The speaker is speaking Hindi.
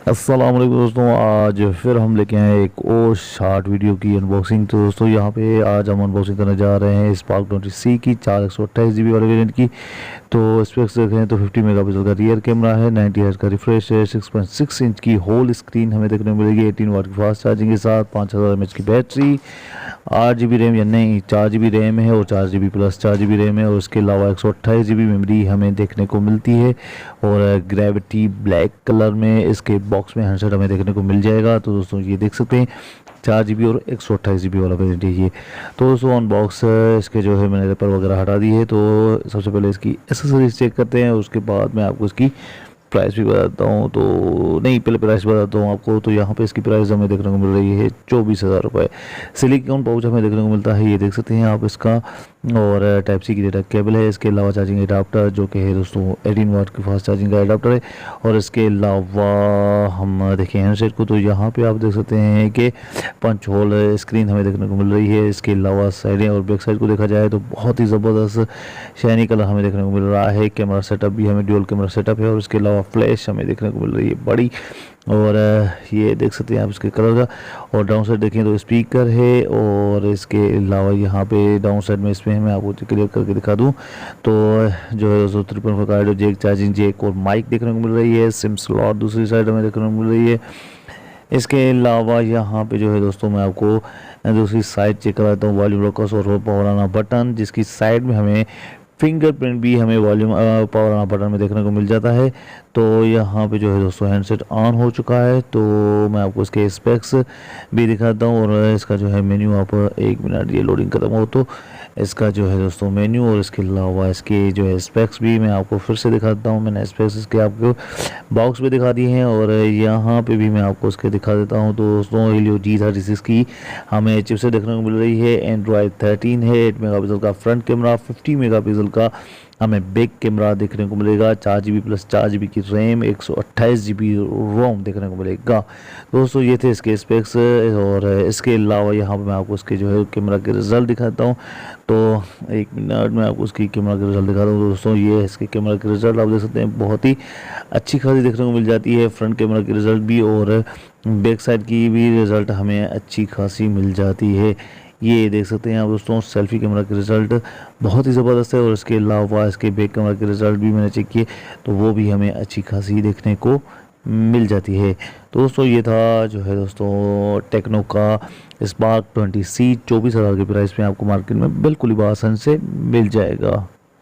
अस्सलाम वालेकुम दोस्तों, आज फिर हम लेके आए एक और शार्ट वीडियो की अनबॉक्सिंग। तो दोस्तों यहाँ पे आज हम अनबॉक्सिंग करने जा रहे हैं स्पार्क 20C की 4 128 GB वाले वेरिएंट की। तो स्पेक्स देखें तो 50 मेगापिक्सल का रियर कैमरा है, 90 हर्ट्ज का रिफ्रेश है, 6.6 इंच की होल स्क्रीन हमें देखने को मिलेगी, 18 वाट की फास्ट चार्जिंग के साथ, 5000 mAh की बैटरी, 8 GB रैम या नहीं 4 GB रैम है और 4 GB प्लस 4 GB रैम है। और उसके अलावा 128 GB मेमोरी हमें देखने को मिलती है और ग्रेविटी ब्लैक कलर में इसके बॉक्स में हैंडसेट हमें देखने को मिल जाएगा। तो दोस्तों ये देख सकते हैं 4 GB और 128 GB वाला वेरिएंट है ये। तो दोस्तों अनबॉक्स इसके जो है मैंने रैपर वगैरह हटा दी है। तो सबसे पहले इसकी एसेसरीज चेक करते हैं, उसके बाद मैं आपको इसकी प्राइस भी बताता हूँ। तो नहीं, पहले प्राइस बताता हूँ आपको। तो यहाँ पे इसकी प्राइस हमें देखने को मिल रही है 24,000 रुपये। सिलिकॉन पाउच हमें देखने को मिलता है, ये देख सकते हैं आप इसका। और टाइप सी की डेटा केबल है। इसके अलावा चार्जिंग एडाप्टर जो कि है दोस्तों 18 वाट की फास्ट चार्जिंग का एडाप्टर है। और इसके अलावा हम देखें हैंडसेट को, तो यहाँ पे आप देख सकते हैं कि पंच होल स्क्रीन हमें देखने को मिल रही है। इसके अलावा साइडें और बैक साइड को देखा जाए तो बहुत ही ज़बरदस्त शाइनी कलर हमें देखने को मिल रहा है। कैमरा सेटअप भी हमें ड्यूल कैमरा सेटअप है और इसके अलावा फ्लैश हमें देखने को मिल रही है बड़ी। और ये देख सकते हैं आप इसके कलर का। और डाउन साइड देखें तो स्पीकर है। और इसके अलावा यहाँ पे डाउन साइड में इसमें मैं आपको क्लियर करके दिखा दूँ तो जो है दोस्तों 3.5 का ऑडियो जैक, चार्जिंग जैक और माइक देखने को मिल रही है। सिम स्लॉट दूसरी साइड हमें देखने को मिल रही है। इसके अलावा यहाँ पे जो है दोस्तों मैं आपको दूसरी साइड चेक कराता हूँ, वॉल्यूम रोकस और पावर आना बटन, जिसकी साइड में हमें फिंगरप्रिंट भी हमें वॉल्यूम पावर आना बटन में देखने को मिल जाता है। तो यहाँ पे जो है दोस्तों हैंडसेट ऑन हो चुका है। तो मैं आपको इसके स्पेक्स भी दिखाता हूँ और इसका जो है मेन्यू, आप 1 मिनट ये लोडिंग खत्म हो तो इसका जो है दोस्तों मेन्यू और इसके अलावा इसके जो है स्पेक्स भी मैं आपको फिर से दिखाता हूँ। मैंने स्पेक्स इसके आपको बॉक्स में दिखा दिए हैं और यहाँ पे भी मैं आपको इसके दिखा देता हूँ। तो दोस्तों Helio G36 की हमें चिपसेट देखने को मिल रही है। एंड्रॉयड 13 है, 8 मेगापिक्सल का फ्रंट कैमरा, 50 मेगापिक्सल का हमें बैक कैमरा देखने को मिलेगा, 4 GB प्लस 4 GB की रैम, 128 GB रोम देखने को मिलेगा। दोस्तों ये थे इसके स्पेक्स। और इसके अलावा यहाँ पर मैं आपको इसके जो है कैमरा के रिज़ल्ट दिखाता हूँ। तो 1 मिनट में आपको उसकी कैमरा के रिज़ल्ट दिखाता हूँ। दोस्तों ये इसके कैमरा के रिज़ल्ट आप देख सकते हैं, बहुत ही अच्छी खासी देखने को मिल जाती है। फ्रंट कैमरा की रिज़ल्ट भी और बैक साइड की भी रिज़ल्ट हमें अच्छी खासी मिल जाती है। ये देख सकते हैं आप दोस्तों सेल्फी कैमरा के रिज़ल्ट बहुत ही ज़बरदस्त है। और इसके अलावा इसके बैक कैमरा के रिज़ल्ट भी मैंने चेक किए तो वो भी हमें अच्छी खासी देखने को मिल जाती है। तो दोस्तों ये था जो है दोस्तों टेक्नो का स्पार्क 20C 24,000 के प्राइस में आपको मार्केट में बिल्कुल ही आसान से मिल जाएगा।